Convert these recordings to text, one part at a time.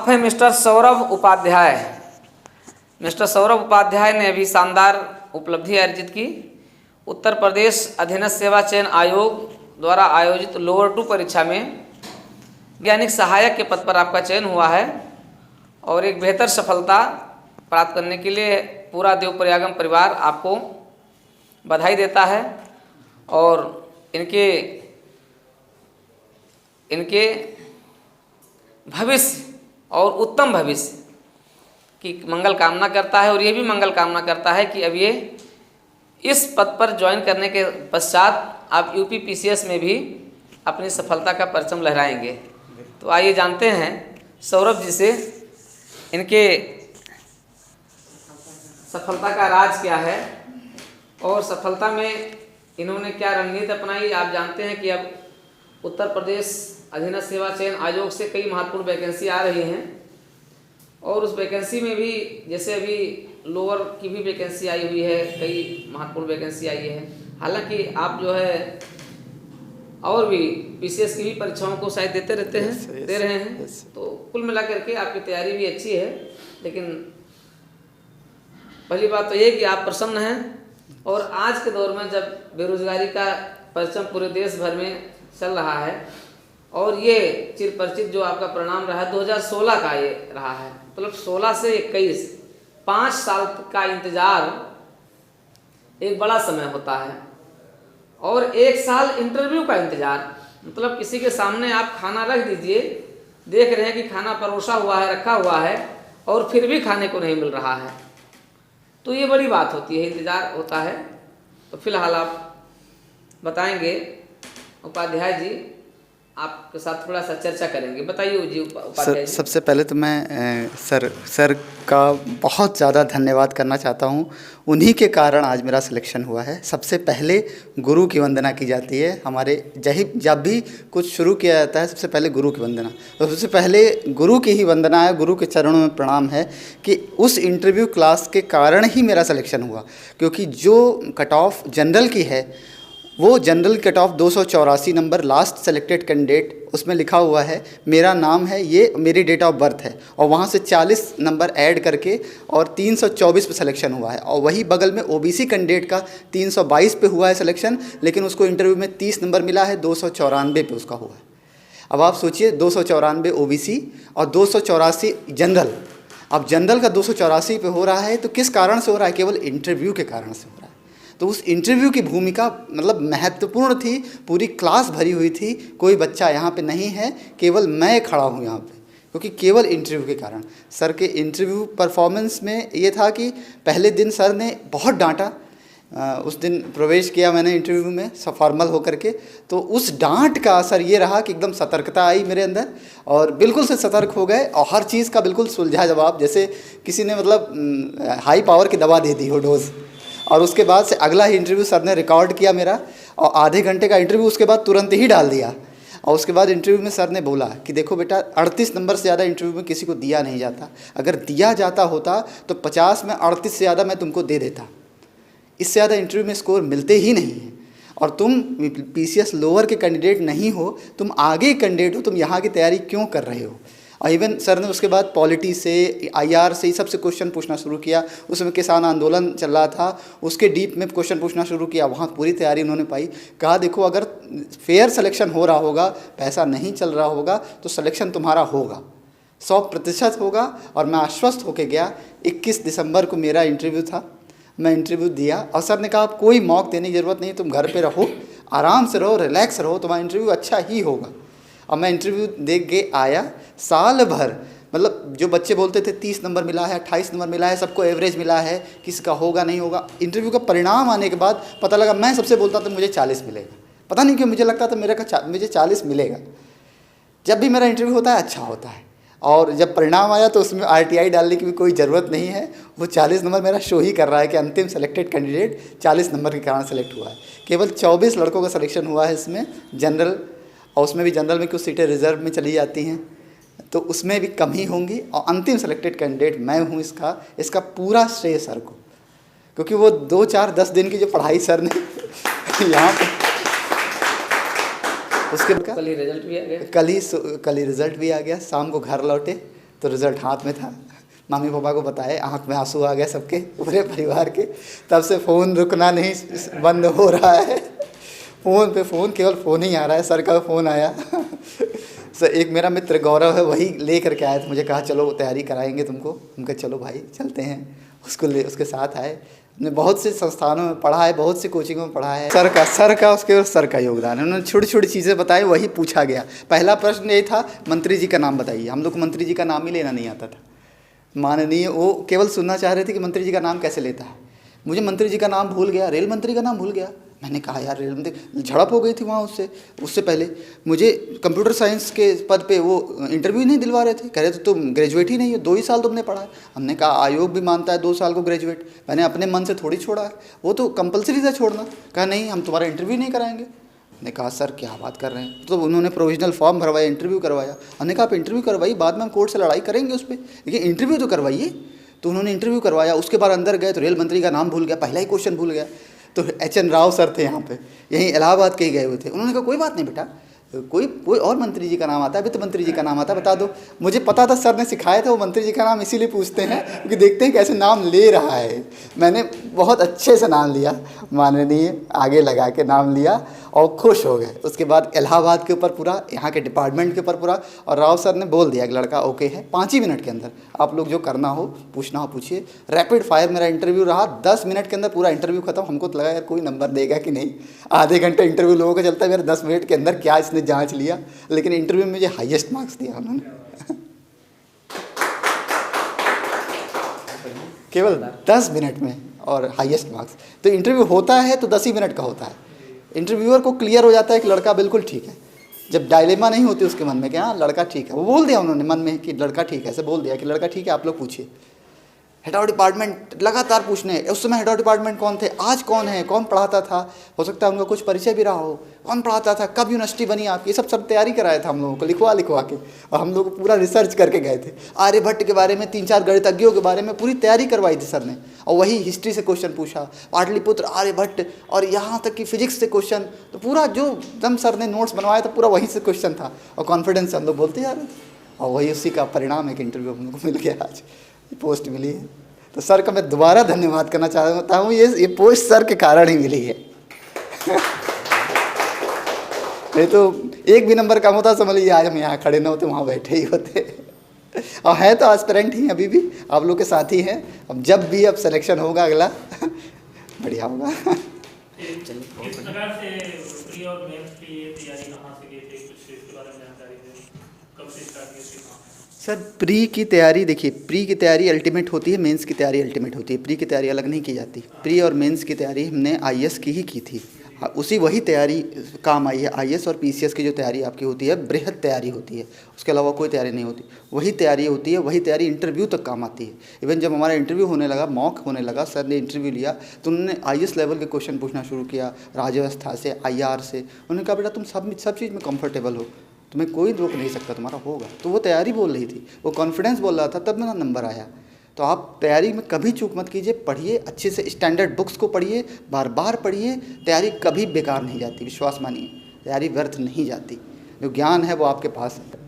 आप हैं mister Saurabh Upadhyay. Mister Saurabh Upadhyay ने अभी शानदार उपलब्धि अर्जित की। उत्तर प्रदेश अधीनस्थ सेवा चयन आयोग द्वारा आयोजित लोअर 2 परीक्षा में वैज्ञानिक सहायक के पद पर आपका चयन हुआ है और एक बेहतर सफलता प्राप्त करने के लिए पूरा देवप्रयागम परिवार आपको बधाई देता है और इनके भविष्य और उत्तम भविष्य की मंगल कामना करता है और ये भी मंगल कामना करता है कि अब ये इस पद पर ज्वाइन करने के पश्चात आप यूपी पीसीएस में भी अपनी सफलता का परचम लहराएंगे। तो आइए जानते हैं सौरभ जी से इनके सफलता का राज क्या है और सफलता में इन्होंने क्या रणनीति अपनाई। आप जानते हैं कि अब उत्तर प्रदेश अधीनस्थ सेवा चयन आयोग से कई महत्वपूर्ण वैकेंसी आ रही हैं और उस वैकेंसी में भी जैसे अभी लोअर की भी वैकेंसी आई हुई है, कई महत्वपूर्ण वैकेंसी आई है। हालांकि आप जो है और भी पीसीएस की भी परीक्षाओं को शायद देते रहते हैं, दे रहे हैं। तो कुल मिला करके आपकी तैयारी भी अच्छी है। लेकिन पहली बात तो ये कि आप प्रसन्न हैं और आज के दौर में जब बेरोजगारी का परचम पूरे देश भर में चल रहा है और ये चिर परिचित जो आपका परिणाम रहा है 2016 का ये रहा है, मतलब 16 से 21 5 साल का इंतजार एक बड़ा समय होता है और 1 साल इंटरव्यू का इंतजार, मतलब किसी के सामने आप खाना रख दीजिए, देख रहे हैं कि खाना परोसा हुआ है, रखा हुआ है और फिर भी खाने को नहीं मिल रहा है, तो ये बड़ी बात होती है, इंतजार होता है। तो फिलहाल आप बताएंगे उपाध्याय जी, आपके साथ थोड़ा सा चर्चा करेंगे। बताइए जी उपाध्याय जी। सबसे पहले तो मैं सर का बहुत ज़्यादा धन्यवाद करना चाहता हूँ। उन्हीं के कारण आज मेरा सिलेक्शन हुआ है। सबसे पहले गुरु की वंदना की जाती है हमारे, जब भी कुछ शुरू किया जाता है सबसे पहले गुरु की वंदना। तो सबसे पहले गुरु की ही वंदना है, गुरु के चरणों में प्रणाम है कि उस इंटरव्यू क्लास के कारण ही मेरा सिलेक्शन हुआ। क्योंकि जो कट ऑफ जनरल की है वो general cut off 284 number last selected candidate, उसमें लिखा हुआ है मेरा नाम है, ये मेरी डेट ऑफ बर्थ है और वहाँ से 40 नंबर ऐड करके और 324 पे सिलेक्शन हुआ है। और वही बगल में ओबीसी कैंडिडेट का 322 पे हुआ है सिलेक्शन, लेकिन उसको इंटरव्यू में 30 नंबर मिला है, 294 पे उसका हुआ है। अब आप सोचिए 294 ओबीसी और 284 जनरल। अब जनरल का 284 पे हो रहा है तो किस कारण से हो रहा है? केवल इंटरव्यू के कारण से हो रहा है। तो उस इंटरव्यू की भूमिका मतलब महत्वपूर्ण थी, पूरी क्लास भरी हुई थी, कोई बच्चा यहाँ पे नहीं है, केवल मैं खड़ा हूँ यहाँ पे, क्योंकि केवल इंटरव्यू के कारण। सर के इंटरव्यू परफॉर्मेंस में ये था कि पहले दिन सर ने बहुत डांटा। उस दिन प्रवेश किया मैंने इंटरव्यू में सब फॉर्मल होकर के, तो उस डांट का असर ये रहा कि एकदम सतर्कता आई मेरे अंदर और बिल्कुल से सतर्क हो गए और हर चीज़ का बिल्कुल सुलझा जवाब, जैसे किसी ने मतलब हाई पावर की दवा दे दी हो डोज। और उसके बाद से अगला ही इंटरव्यू सर ने रिकॉर्ड किया मेरा और आधे घंटे का इंटरव्यू उसके बाद तुरंत ही डाल दिया। और उसके बाद इंटरव्यू में सर ने बोला कि देखो बेटा 38 नंबर से ज़्यादा इंटरव्यू में किसी को दिया नहीं जाता, अगर दिया जाता होता तो 50 में 38 से ज़्यादा मैं तुमको दे देता, इससे ज़्यादा इंटरव्यू में स्कोर मिलते ही नहीं हैं। और तुम पीसीएस लोअर के कैंडिडेट नहीं हो, तुम आगे कैंडिडेट हो, तुम यहाँ की तैयारी क्यों कर रहे हो। और इवन सर ने उसके बाद पॉलिटी से, आईआर से, सबसे क्वेश्चन पूछना शुरू किया। उसमें किसान आंदोलन चल रहा था, उसके डीप में क्वेश्चन पूछना शुरू किया, वहाँ पूरी तैयारी उन्होंने पाई। कहा देखो अगर फेयर सिलेक्शन हो रहा होगा, पैसा नहीं चल रहा होगा तो सिलेक्शन तुम्हारा होगा, 100% होगा। और मैं आश्वस्त होके गया। 21 दिसंबर को मेरा इंटरव्यू था, मैं इंटरव्यू दिया और सर ने कहा आप कोई मॉक देने की ज़रूरत नहीं, तुम घर पे रहो, आराम से रहो, रिलैक्स रहो, तुम्हारा इंटरव्यू अच्छा ही होगा। और मैं इंटरव्यू दे के आया। साल भर मतलब जो बच्चे बोलते थे 30 नंबर मिला है, 28 नंबर मिला है, सबको एवरेज मिला है, किसी का होगा नहीं होगा, इंटरव्यू का परिणाम आने के बाद पता लगा मैं सबसे बोलता था मुझे 40 मिलेगा। पता नहीं क्यों मुझे लगता था मुझे 40 मिलेगा। जब भी मेरा इंटरव्यू होता है अच्छा होता है और जब परिणाम आया तो उसमें आरटीआई डालने की भी कोई ज़रूरत नहीं है, वो 40 नंबर मेरा शो ही कर रहा है कि अंतिम सेलेक्टेड कैंडिडेट 40 नंबर के कारण सेलेक्ट हुआ है। केवल 24 लड़कों का सिलेक्शन हुआ है इसमें जनरल, और उसमें भी जनरल में कुछ सीटें रिजर्व में चली जाती हैं तो उसमें भी कम ही होंगी और अंतिम सेलेक्टेड कैंडिडेट मैं हूँ। इसका पूरा श्रेय सर को, क्योंकि वो 2-4-10 दिन की जो पढ़ाई सर ने यहाँ पे उसके कल ही रिजल्ट भी आ गया। कल ही रिजल्ट भी आ गया। शाम को घर लौटे तो रिज़ल्ट हाथ में था, मम्मी पापा को बताए, आँख में आंसू आ गए सबके, पूरे परिवार के। तब से फ़ोन रुकना नहीं, बंद हो रहा है, फ़ोन पे फ़ोन, केवल फ़ोन ही आ रहा है। सर का फ़ोन आया सर, एक मेरा मित्र गौरव है, वही ले करके आया था, मुझे कहा चलो तैयारी कराएंगे तुमको। हम कहा चलो भाई चलते हैं, उसके साथ आए। हमने बहुत से संस्थानों में पढ़ा है, बहुत सी कोचिंगों में पढ़ा है। सर का योगदान है। उन्होंने छोटी छोटी चीज़ें बताई, वही पूछा गया। पहला प्रश्न यही था, मंत्री जी का नाम बताइए। हम लोग को मंत्री जी का नाम ही लेना नहीं आता था। माननीय, वो केवल सुनना चाह रहे थे कि मंत्री जी का नाम कैसे लेता है। मुझे मंत्री जी का नाम भूल गया, रेल मंत्री का नाम भूल गया। मैंने कहा यार रेल मंत्री, झड़प हो गई थी वहाँ उससे पहले। मुझे कंप्यूटर साइंस के पद पे वो इंटरव्यू नहीं दिलवा रहे थे, कह रहे थे तुम ग्रेजुएट ही नहीं हो, 2 ही साल तुमने पढ़ा है। हमने कहा आयोग भी मानता है 2 साल को ग्रेजुएट, मैंने अपने मन से थोड़ी छोड़ा है, वो तो कंपलसरी था छोड़ना। कहा नहीं, हम तुम्हारा इंटरव्यू नहीं कराएंगे। हमने कहा सर क्या बात कर रहे हैं। तो उन्होंने प्रोविजनल फॉर्म भरवाया, इंटरव्यू करवाया। हमने कहा आप इंटरव्यू करवाइए, बाद में हम कोर्ट से लड़ाई करेंगे उस पर, लेकिन इंटरव्यू तो करवाइए। तो उन्होंने इंटरव्यू करवाया। उसके बाद अंदर गए तो रेल मंत्री का नाम भूल गया, पहला ही क्वेश्चन भूल गया। तो HN राव सर थे यहाँ पे, यहीं इलाहाबाद के ही गए हुए थे। उन्होंने कहा कोई बात नहीं बेटा, कोई और मंत्री जी का नाम आता है, वित्त मंत्री जी का नाम आता है, बता दो। मुझे पता था, सर ने सिखाया था, वो मंत्री जी का नाम इसीलिए पूछते हैं क्योंकि देखते हैं कैसे नाम ले रहा है। मैंने बहुत अच्छे से नाम लिया, माननीय आगे लगा के नाम लिया और खुश हो गए। उसके बाद इलाहाबाद के ऊपर पूरा, यहाँ के डिपार्टमेंट के ऊपर पूरा, और राव सर ने बोल दिया कि लड़का ओके है। 5 ही मिनट के अंदर आप लोग जो करना हो, पूछना हो पूछिए। रैपिड फायर मेरा इंटरव्यू रहा, 10 मिनट के अंदर पूरा इंटरव्यू खत्म। हमको तो लगा यार कोई नंबर देगा कि नहीं, आधे घंटे इंटरव्यू लोगों का चलता है, मेरा 10 मिनट के अंदर क्या इसने जांच लिया। लेकिन इंटरव्यू में मुझे हाईएस्ट मार्क्स दिया उन्होंने केवल 10 मिनट में, और हाईएस्ट मार्क्स। तो इंटरव्यू होता है तो 10 ही मिनट का होता है। इंटरव्यूअर को क्लियर हो जाता है कि लड़का बिल्कुल ठीक है, जब डायलेमा नहीं होती उसके मन में कि हाँ लड़का ठीक है। वो बोल दिया उन्होंने मन में कि लड़का ठीक है, ऐसे बोल दिया कि लड़का ठीक है, आप लोग पूछिए। हेड ऑफ डिपार्टमेंट लगातार पूछने। उस समय हेड ऑफ डिपार्टमेंट कौन थे, आज कौन है, कौन पढ़ाता था, हो सकता है उनका कुछ परिचय भी रहा हो, कौन पढ़ाता था, कब यूनिवर्सिटी बनी आपकी, ये सब तैयारी कराया था हम लोगों को, लिखवा के। और हम लोग पूरा रिसर्च करके गए थे। आर्यभट्ट के बारे में, 3-4 गणितज्ञों के बारे में पूरी तैयारी करवाई थी सर ने। और वही हिस्ट्री से क्वेश्चन पूछा, पाटलिपुत्र, आर्यभट्ट, और यहाँ तक कि फिजिक्स से क्वेश्चन। तो पूरा जो दम सर ने नोट्स बनवाया था, पूरा वहीं से क्वेश्चन था, और कॉन्फिडेंस से हम लोग बोलते जा रहे थे। और वही उसी का परिणाम है कि इंटरव्यू हम लोग को मिल गया, आज पोस्ट मिली है। तो सर का मैं दोबारा धन्यवाद करना चाहता हूँ। ये पोस्ट सर के कारण ही मिली है नहीं तो एक भी नंबर कम होता, समझ लीजिए आज हम यहाँ खड़े ना होते, वहाँ बैठे ही होते। और है तो एस्पिरेंट ही अभी भी, आप लोग के साथ ही हैं। अब जब भी अब सिलेक्शन होगा अगला बढ़िया होगा। किस प्रकार से प्री और मेंस की ये तैयारी कहाँ से की थी, कुछ इसके बारे में जानकारी दें, कब से स्टार्ट की थी? सर प्री की तैयारी देखिए, प्री की तैयारी अल्टीमेट होती है, मेंस की तैयारी अल्टीमेट होती है। प्री की तैयारी अलग नहीं की जाती। प्री और मेंस की तैयारी हमने IAS की ही की थी, उसी वही तैयारी काम आई है। IAS और PCS की जो तैयारी आपकी होती है, बृहद तैयारी होती है, उसके अलावा कोई तैयारी नहीं होती। वही तैयारी होती है, वही तैयारी इंटरव्यू तक काम आती है। इवन जब हमारा इंटरव्यू होने लगा, मॉक होने लगा, सर ने इंटरव्यू लिया तो उन्होंने IAS लेवल के क्वेश्चन पूछना शुरू किया, राज्यव्यवस्था से, IR से। उन्होंने कहा बेटा तुम सब चीज़ में कंफर्टेबल हो, तुम्हें कोई रोक नहीं सकता, तुम्हारा होगा। तो वो तैयारी बोल रही थी, वो कॉन्फिडेंस बोल रहा था, तब मेरा नंबर आया। तो आप तैयारी में कभी चूक मत कीजिए, पढ़िए अच्छे से, स्टैंडर्ड बुक्स को पढ़िए, बार बार पढ़िए। तैयारी कभी बेकार नहीं जाती, विश्वास मानिए, तैयारी व्यर्थ नहीं जाती। जो ज्ञान है वो आपके पास है।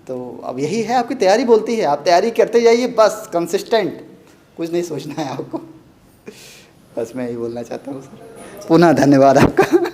तो अब यही है, आपकी तैयारी बोलती है, आप तैयारी करते जाइए, बस कंसिस्टेंट, कुछ नहीं सोचना है आपको। बस मैं यही बोलना चाहता हूँ सर। पुनः धन्यवाद आपका।